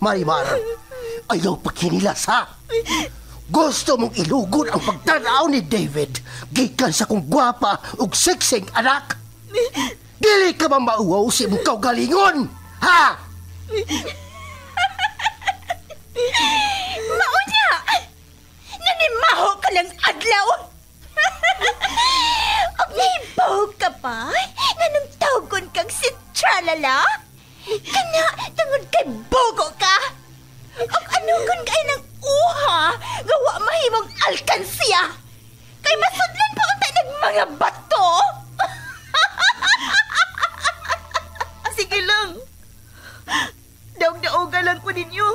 Marimar, ayaw pagkinilas ha. Gusto mong ilugod ang pagtanaw ni David gikan sa kong gwapa ug seksing anak. Dili ka ba mauwaw si mong kaugalingon, ha? Maunya! Nanimaho ka ng adlaw! Og nahibaw ka pa? Nanong tawgon kang si Tralala? Kana, tungod kay bogo ka? Og ano kung kay ng uha, gawa mahimong alkansiya? Kay masudlan pa unta ng mga bato? Sige lang. Daog-daoga lang ko ninyo.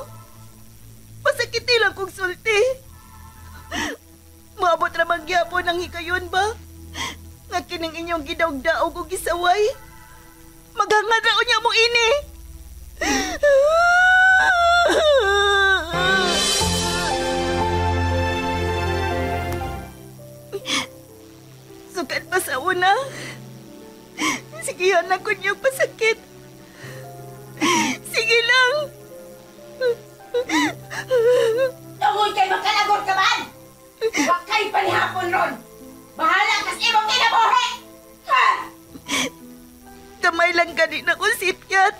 Masakiti lang kong sulti. Maabot ramang gyapon ang hikayon ba? Nga kining inyong gidaog-daog o gisaway. Maghangad raon niya mo ini. Sukat pa sa una. Sigihan ako niyong pasakit. Sige lang. Tungod kay makalagor ka man! Huwag kayo palihapon ron! Bahala kas imong kinabuhi! Ha! Kamay lang gani na ko sipyat.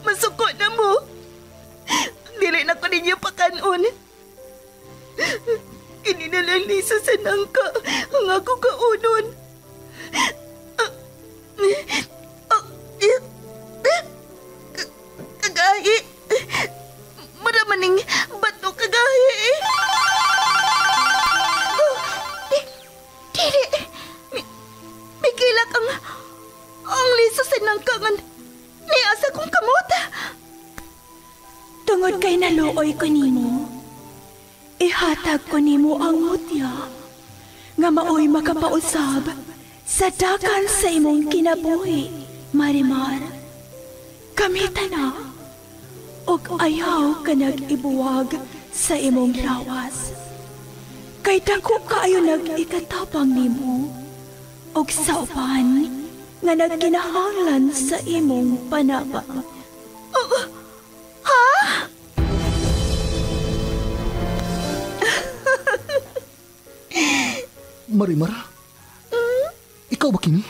Masuko na mo. Dili na ko ninyo pakanon. Kininalang liso sa nangka ang ako kaunon. Kagahi. Maramaning bato kagahi. Dili. May kilak ang liso sa nangkangan ni asa kong kamot. Tungod kay naluoy ko nimo, ihatag ko nimo ang mutya nga maoy makapausab sa dagan sa imong kinabuhi, Marimar. Kamita na, og ayaw ka nag-ibuwag sa imong lawas. Kay dako kaayo nag-ikatabang nimo, og sa uban nga nagkinahanglan sa imong panaba. Ha? Marimar? Ikaw ba kini?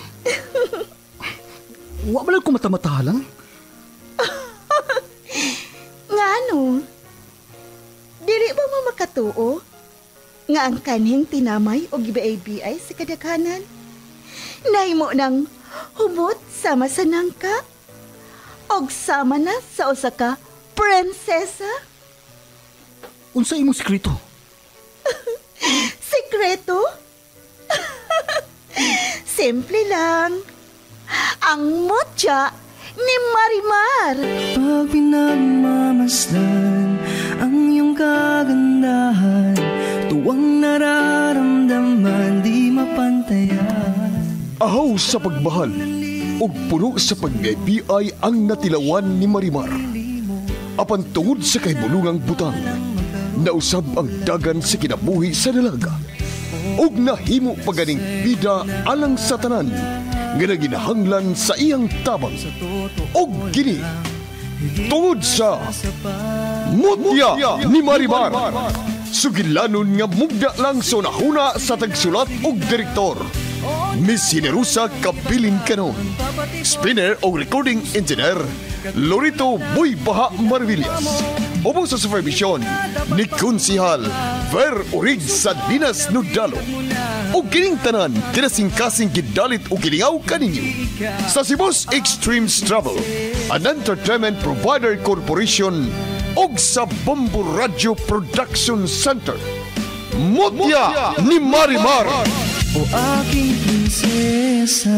Wa ba lang ko mata-matahalang? Ngano? Dili ba mo makatuo? Nga ang kanhing tinamay o gibaay-biay sa kadaghanan? Nahimo ng humot sama sa nangka? Og sama na sa usa ka prinsesa? Unsa imong sekreto? Sekreto? Simple lang. Ang mutya ni Marimar. Pag pinagmamasdan ang iyong kagandahan, tuwang nararamdaman di mapantayan. Ahaw sa pagmahal ug puno sa pag-ibig ang natilawan ni Marimar. Apan tungod sa kahibulungang butang, nausab ang dagan sa kinabuhi sa dalaga. Ug nahimo paganing bida alang sa tanan nga naginahanglan sa iyang tabang. Og kini tungod sa Mutya ni Marimar, sugilanon nga mugda lang sa nahuna sa tagsulat og direktor. Miss Generosa Kabilin Canon. Spinner o recording engineer Lorito Boy Baha Marvillas. Opo sa supervision ni Konsihal Ver Urig sa Dinas Nudalo. O kining tanan kinasing-kasing gidalit o gilingaw kaninyo sa Cebu's Extreme Travel, an entertainment provider corporation og sa Bombo Radio Production Center. Mutya ni Marimar. O aking prinsesa.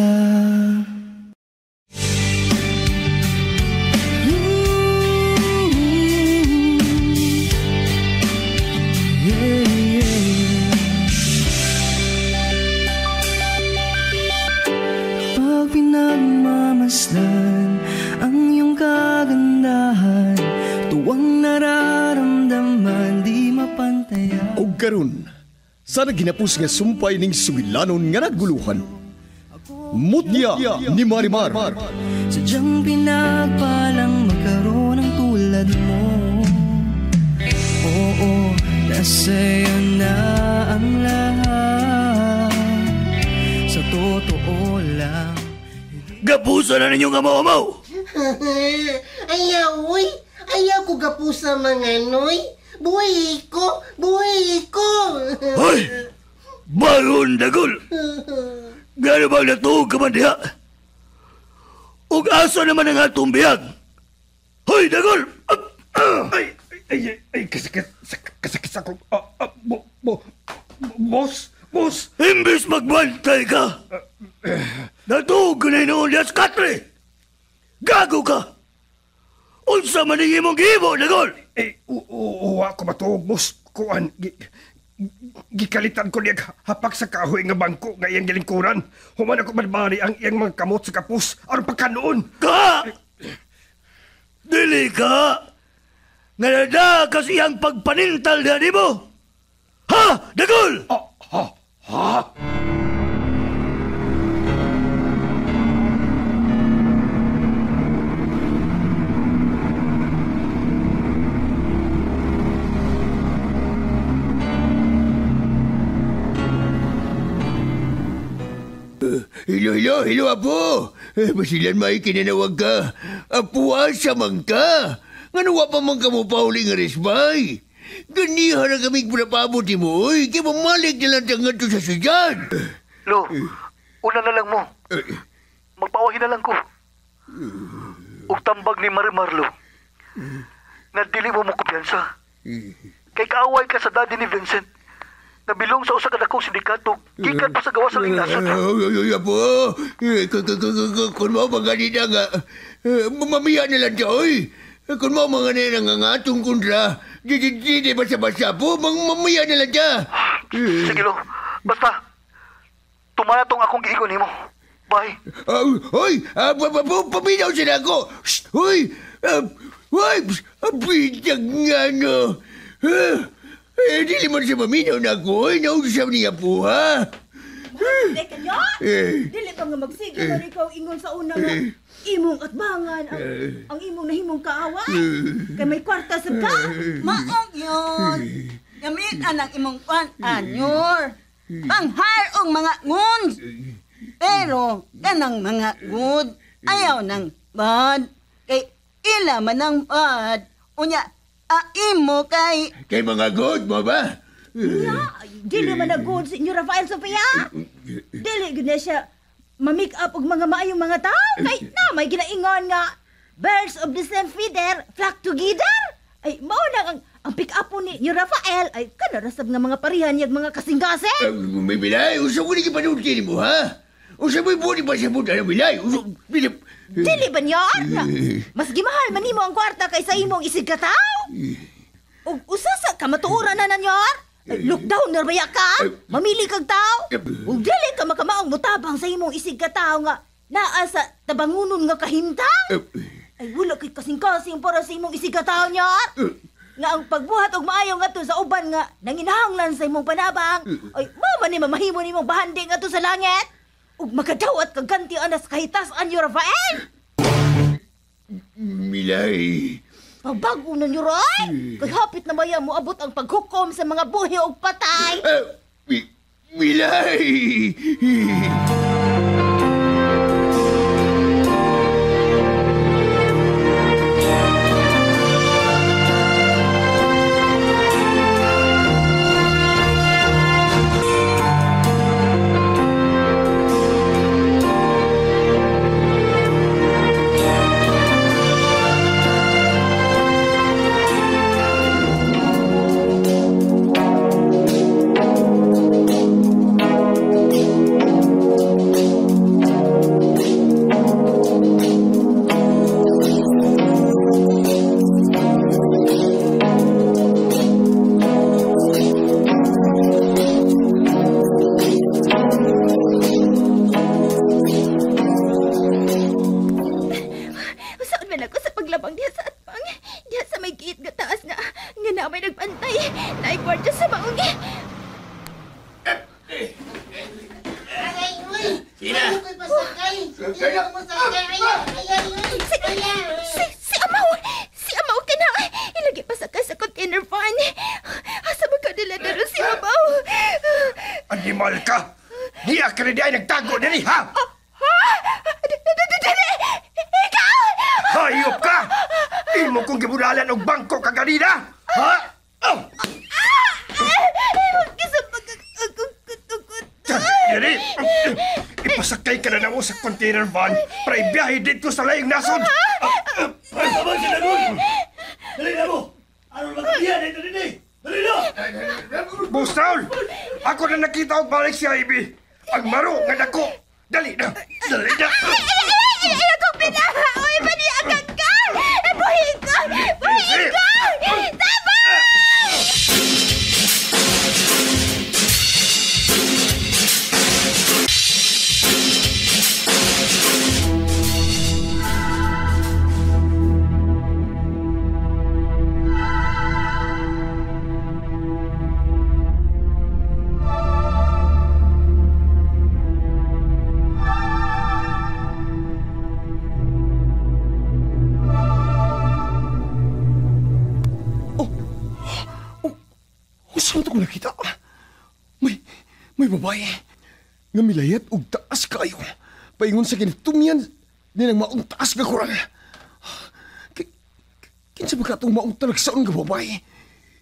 Pag pinagmamasdan ang iyong kagandahan, tuwang nararamdaman di mapantayan. O karon, sana ginapos nga sumpay ning sugilanon nga naguluhan. Mutya ni Marimar. Sadyang pinagpalang magkaroon ng tulad mo. Nasa'yo na ang lahat. Sa totoo lang, gapusa na ninyong amaw-amaw! Ayaw, uy. Ayaw ko gapusa mga noy. Buhay ko! Buhay ko! Hoy! Bayon, dagol! Gano'n bang natuog ka man diha? Ug asa naman ang atong biyag? Hoy, dagol! Ay, kasakit ako. Boss! Imbis magbantay ka! Natuog ka na noon diha sa katre! Gago ka! Unsa man ang imong gibo, dagol! Uwa ko matuog, boss. Kuan, gikalitan ko niya hapak sa kahoy nga bangko nga iyang gilingkuran. Human ako madbari ang iyang mga kamot sa kapus. Aron pagkanoon. Ka! Dili ka! Nga nada kasi ang pagpanintal na di mo! Ha! Dagol! Ha? Hello, Apo. Basilan may kinanawag ka. Apo, asa man ka? Nga nawa pa man ka mo pauli nga resbay. Ganihan na kaming pinapabot mo, oy. Kaya mamalik na lang tangan to sa suyan. Lo, una na lang mo. Magpawahin na lang ko. Ug tambag ni Marimarlo. Nga dili mo mo kumpiyansa. Kay kaaway ka sa daddy ni Vincent. Nabilong sa usa ka dakong sindikato, gikan pa sa gawa sa lingasan. Apo, kung mo mga nina nga, mamamiya na lang siya, oy. Kung mo mga nina nga nga atong kundra, di basa-basa po, mamamiya na lang siya. Sige, Lo. Basta, tumana tong akong giigon mo. Bye. Hoy, paminaw sila ako. Hoy, bitag nga, no. Dili man siya maminaw na ako. Nausap niya po, ha? Teka nyo? Dili ba nga magsigil na ikaw ingon sa una nga imong atbangan ang imong nahimong kaawa? Kay may kwarta sa ka? Maong yun. Gamitan ang imong anyor. Pangharong mga nguns. Pero kanang mga good ayaw ng bad. Kay ila man ang bad. Unya, imo kay mga good mo ba? Dili man na good si Inyo Rafael Sofia. Dili gud na siya ma-make up og mga maayong mga tao. Kay na may ginaingon nga birds of the same feather flock together. Ay mao na ang pick up ni Inyo Rafael ay kanarasab nga mga parihan yag mga kasing-kasing. May bilay, usap ko ni kipanood kini mo, ha? Usap mo yung pa siya po na bilay. Dili ba niyon? Mas gimahal man nimo ang kwarta kaysa imong isig ka tao. Ug usasa ka matuoran na nanyor? Lockdown na baya ka? Mamili kag tao? Ug dili ka makamaong mutabang sa imong isig ka tao nga naa sa tabangunon nga kahimtang? Ay wala kay kasing-kasing para sa imong isig ka tao nyor? Nga ang pagbuhat og maayo nga to sa uban nga nanginahanglan sa imong panabang. Ay mama ni mamahimo nimong bahandi nga to sa langit. Ug makadawat kag ganti anas kahitasan Inyo Rafael. Milay. Pagbago na niyo, Roy! Kay hapit na maya mo abot ang paghukom sa mga buhi o patay! Milay! Si Amaw ka na! Ilagay pa sa container van! Asa ba ka Normal ka. Di ka na di ay nagtago na ha? Dili! Ikaw! Hayop ka! Imo kong gibunalan og bangko kaganina! Ha? Oh! Dili! Ipasakay ka na mo sa container van para ibiyahe dito sa layong nasod! Pagkabang sa lagun! Dali na mo! Ano magkabiyan dito din? Dali na! Boss Raul! Ako na nakita og balik si Ivy! Ang maro nga dako! Dali na! Dali na! Akong pinahaoy ba niya agad ka? Buhay ko! Buhay ko! Tama! Saan ito ko nakita? May babae. Nga milayat og taas kayo. Paingon sa kinitumian nilang maong taas nga kurang. Kinsa ba ka itong maong talagsaon nga babae?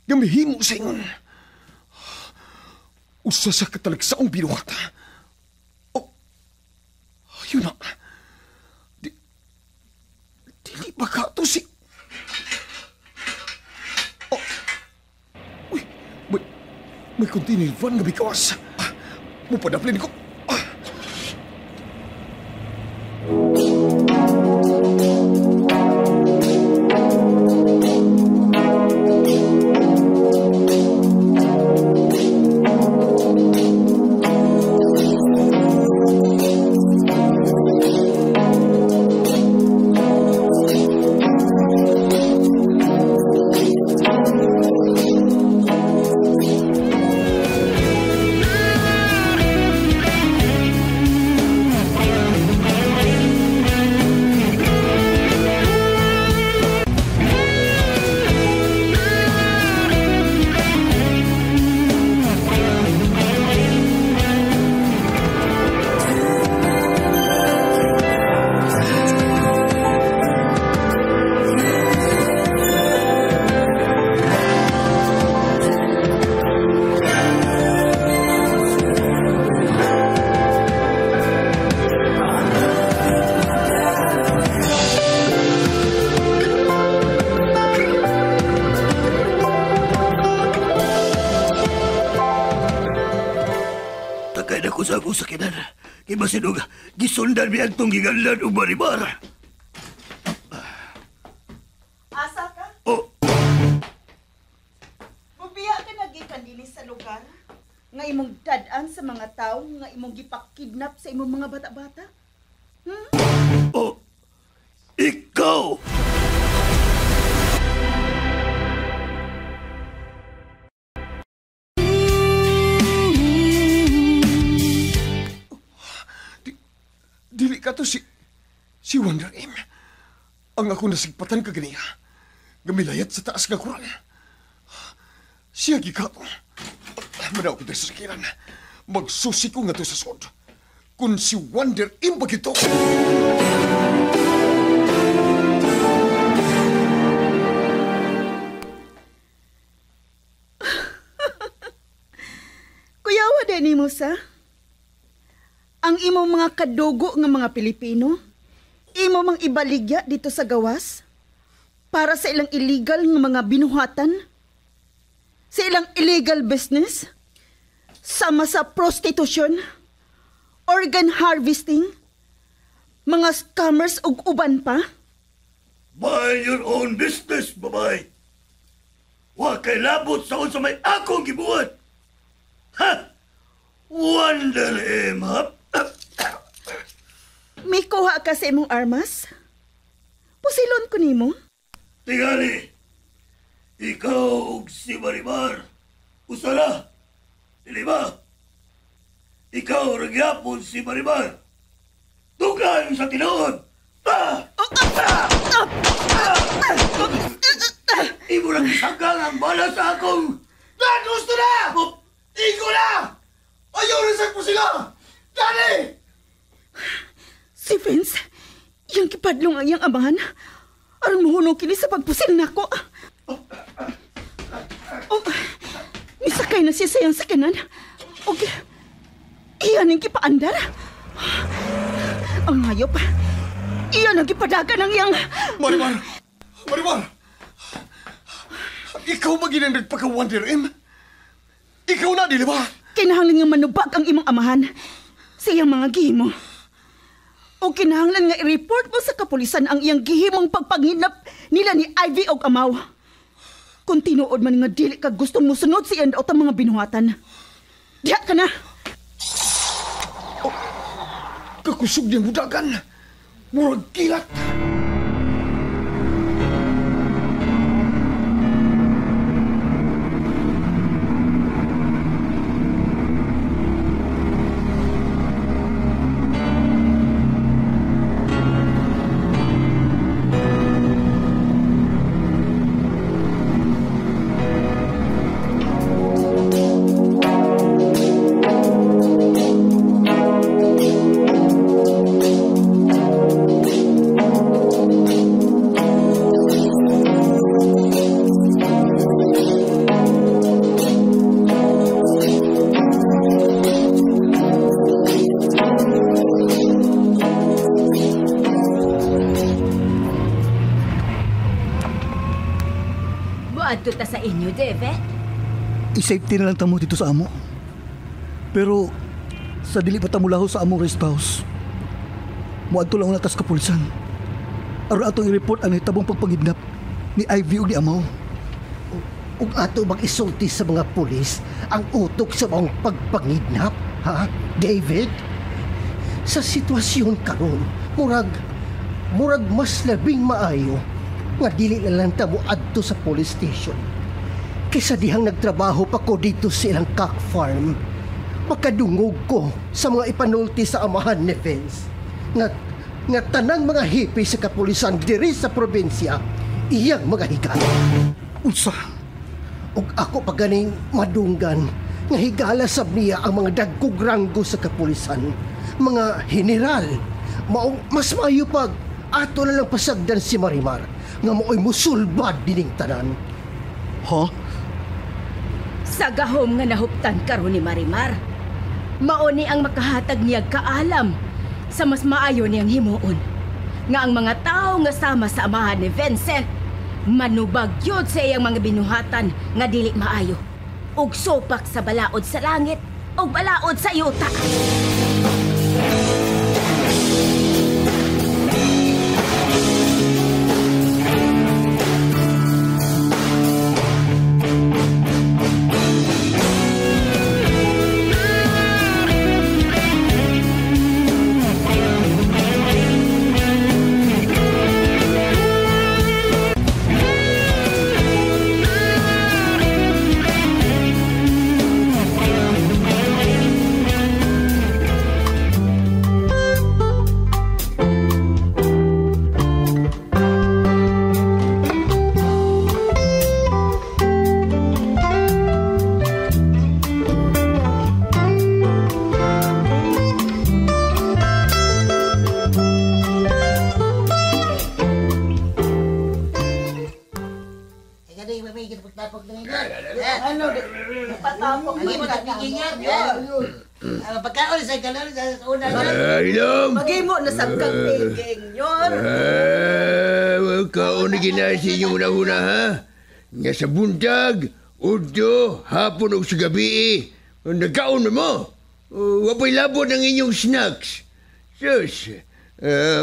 Nga mihimo sa ingon. Usa sa katalagsaong binuhata. Oh, yun na. Dili ba ka ito si... May container van nga bikawas. Mupadaplin ko. Sa akong sakinan. Kay Basinog, gisundan mi antong giganlan o Marimar. Asa ka? Oh, Mabiya ka nagikan din sa lugar nga imong dadaan sa mga tao nga imong gipakidnap sa imong mga bata-bata? oh, ikaw! Dili ka to si Wonder M. Ang ako nasigpatan ka ganiya. Gamilayat sa taas nga kurang. Siya gikato. Manaw ko sa sakiran. Magsusi ko nga to sa sod. Kung si Wonder M ba gito. Kuyawa din mo sa? Ang imong mga kadugo nga mga Pilipino, imo mang ibaligya dito sa gawas para sa ilang illegal nga mga binuhatan, sa ilang illegal business, sama sa prostitution, organ harvesting, mga scammers ug uban pa. Mind your own business, babay. Wa kay labot sa unsa may akong gibuhat. Ha? Wonder M, ha? May kuha ka sa imong armas? Pusilon ko nimo. Tingali, ikaw ug si Marimar, usara, dili ba? Ikaw ragyapon si Marimar. Tugan sa tinuod. Imo lang isagang ang bala sa akong. Gusto na! Igo na! Ayaw resign po sila! Daddy! Si Vince, yung kipadlong ang iyang amahan. Aron mohunong kini sa pagpusil nako. Nisakay na siya sa iyang sakyanan. Okay. Iyan ang kipaandar. Ang hayop. Iyan ang kipadagan ng iyang... Marimar! Ikaw maging nagpaka-Wonder M? Ikaw na, di ba? Kinahanglan nga manubag ang imong amahan sa iyang mga gihimo. O kinahanglan nga i-report mo sa kapulisan ang iyang gihimong pagpanginap nila ni Ivy og amaw. Kung tinuod man nga dili ka gusto mo sunod sa iyang daot ang mga binuhatan. Diha ka na! Kakusog niyang budagan. Murag kilat. Adto ta sa inyo, David? I-safety na lang tamo dito sa amo. Pero sa dili pa tamo laho sa among rest house. Muadto lang natas kapulisan. Aron atong i-report ang hitabong pagpangidnap ni Ivy ug ni amaw. Ug ato mag-isulti sa mga pulis ang utok sa mga pagpangidnap, ha, David? Sa sitwasyon karon, murag mas labing maayo nga dili na lang tamo adto sa police station. Kaysa dihang nagtrabaho pa ko dito sa ilang cock farm, makadungog ko sa mga ipanulti sa amahan ni Vince nga tanang mga hippie sa kapulisan diri sa probinsya iyang mga higala. Unsa? Ug ako pa ganing madunggan nga higala sab niya ang mga dagkog ranggo sa kapulisan, mga general. Maong mas maayo pag ato na lang pasagdan si Marimar nga mao'y musulbad dining tanan. Ha? Sa gahom nga nahuptan karon ni Marimar, mauni ang makahatag niya kaalam sa mas maayo niyang himuon. Nga ang mga tao nga sama sa amahan ni Vincent, manubag yun sa iyang mga binuhatan nga dili maayo. Ug sopak sa balaod sa langit, ug balaod sa yuta. Pagkaon sa kalor sa una na. Ilom. Magimo na sa kagpiging yon. Kaon na si inyo una-una ha. Nga sa buntag, udto, hapon o sa gabi nagkaon na mo. Wapay labot ng inyong snacks. Sus,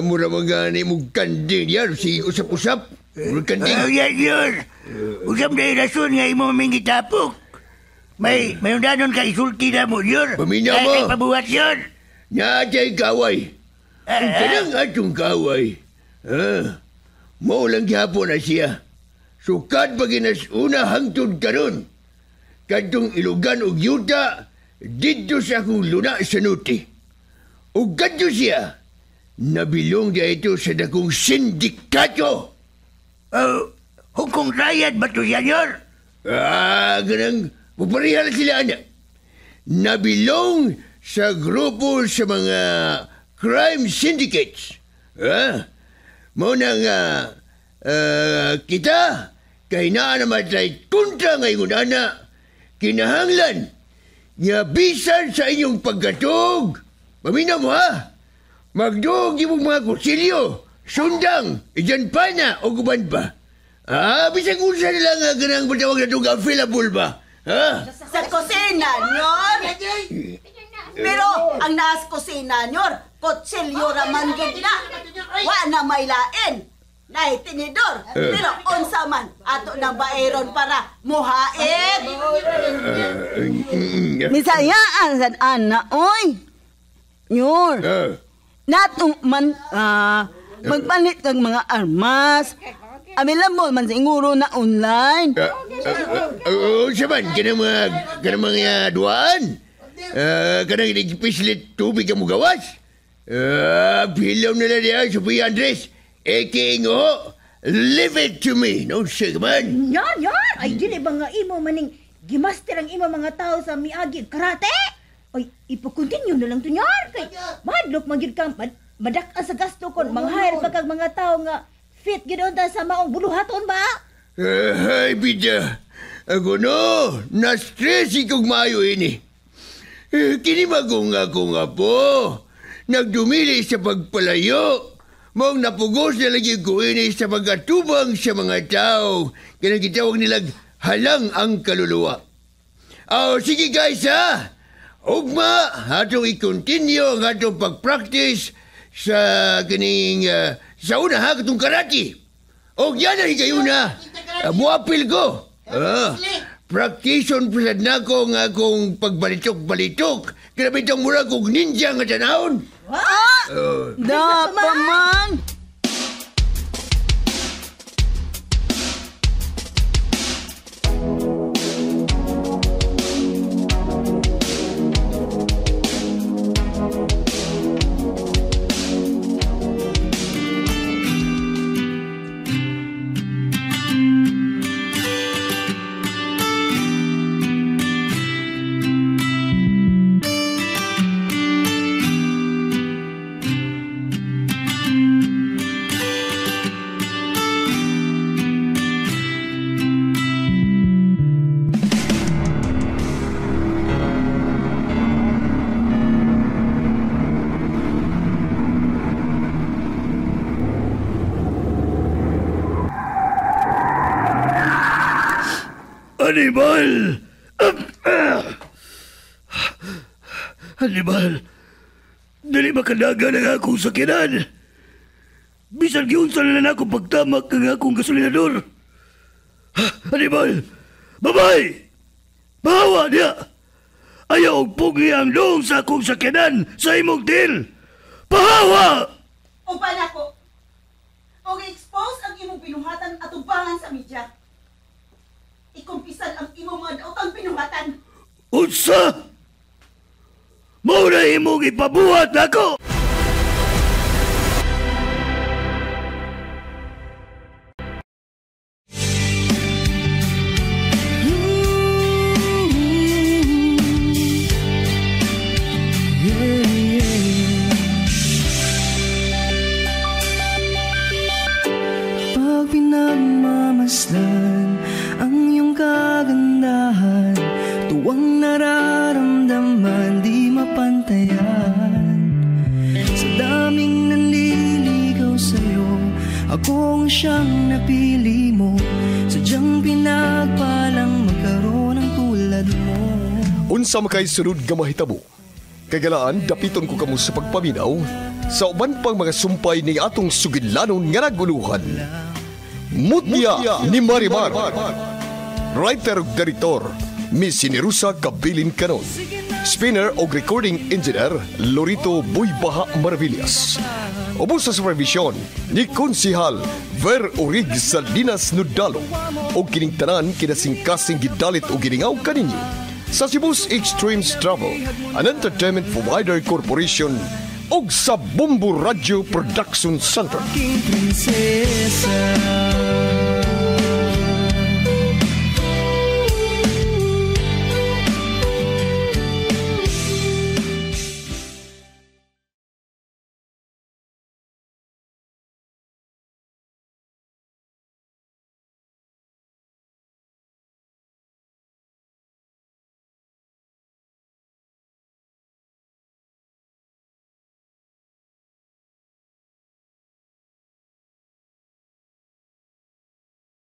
mura magani mong kanding yan. Si usap-usap. Mura kanding. Yan yun. Usap na yung rason nga imo maming gitapok. May undanon ka isulti na mo yun. Paminaw mo. Ay pabuhat yun. Naatay kaway. Ang kanang atong kaway. Maulang gihapon na siya. Sukad pag una hangtod karon. Kadtong ilugan og yuta, dito sa akong luna sa nuti. O kadto siya, nabilong dia ito sa dakong sindikato. Hukong riot ba ito yan yun? Ganang, maparihal sila anak. nabilong sa grupo sa mga crime syndicates. Muna nga kita kay naa naman tayo kunta ngayon ana kinahanglan nga bisan sa inyong pagkatog. Paminaw mo ha. Magdog yung mga kutsilyo, sundang, ijan pa na o guban pa. Bisag unsa nila nga ganang matawag na itong available ba? Sa kusina, nyor. Pero ang naas kusina, nyor, kutsilyo raman yun na. Wa na may lain. Nay, tinidor. Pero unsa man, ato ng baeron para muhaid. Misayaan sa ana, oy. Nyor. Natong man, magpalit kag mga armas. Available man siguro na online. Saban, kanang mga duaan. Kanang nagpislit tubig ang mugawas. Pilaw nila niya, Sophia Andres. Eke ngo, leave it to me. No, sige man. Yan. Ay, dili ba nga imo maning gimaster ang imo mga tao sa miagi karate? Ay, ipo-continue na lang to nyan. Kay, madlok magyud ka, madak sa gasto kon, manghire pa kag mga tao nga fit gidon ta sa maong buluhaton ba? Ay, bida. Ako no, na-stress ikong maayo ini. Kinimagong ako nga po. Nagdumili sa pagpalayo. Mong napugos na lagi ko ini sa pagkatubang sa mga tao. Kaya gitawag nilang halang ang kaluluwa. Sige guys ha. Ugma, atong i-continue ang atong pag-practice sa kining sa una ha, katong karate. O yan na higayuna. Muapil ko. Practice-on presad na ko nga akong pagbalitok-balitok. Grabe itong mura kong ninja nga tanahon. Dapa man. Hannibal! Hannibal! Dali makadaga ng akong sakinan. Bisan giunsa na lang akong pagtamak ng akong gasolinador. Hannibal! Babay! Bahawa niya! Ayaw og pugi ang doong sa akong sakinan sa imong til! Pahawa! Upan ako. Og expose ang imong pinuhatan at ubangan sa media. Ikumpisan ang imong mga daotang pinuhatan. Unsa? Mauna imong ipabuhat ako! Pag pinagmamasdan ang iyong kagandahan, tuwang nararamdaman di mapantayan. Sa daming nanliligaw sa'yo, akong siyang napili mo. Sadyang pinagpalang magkaroon ng tulad mo. Unsa makay sunod nga mahitabo? Kagalaan, dapiton ko kamo sa pagpaminaw sa uban pang mga sumpay ni atong sugilanon nga naguluhan. Mutya ni Marimar. Writer ug Director, Miss Sinerusa Kabilin Canon. Spinner o recording engineer, Lorito Buybaha Maravillas. Ubos sa supervision ni Konsihal Ver Urig Salinas Nudalo o kining tanan kinasingkasing gidalit o giningaw kaninyo sa Cebu's Extremes Travel, an entertainment provider corporation og sa Bombo Radio Production Center. Prinsesa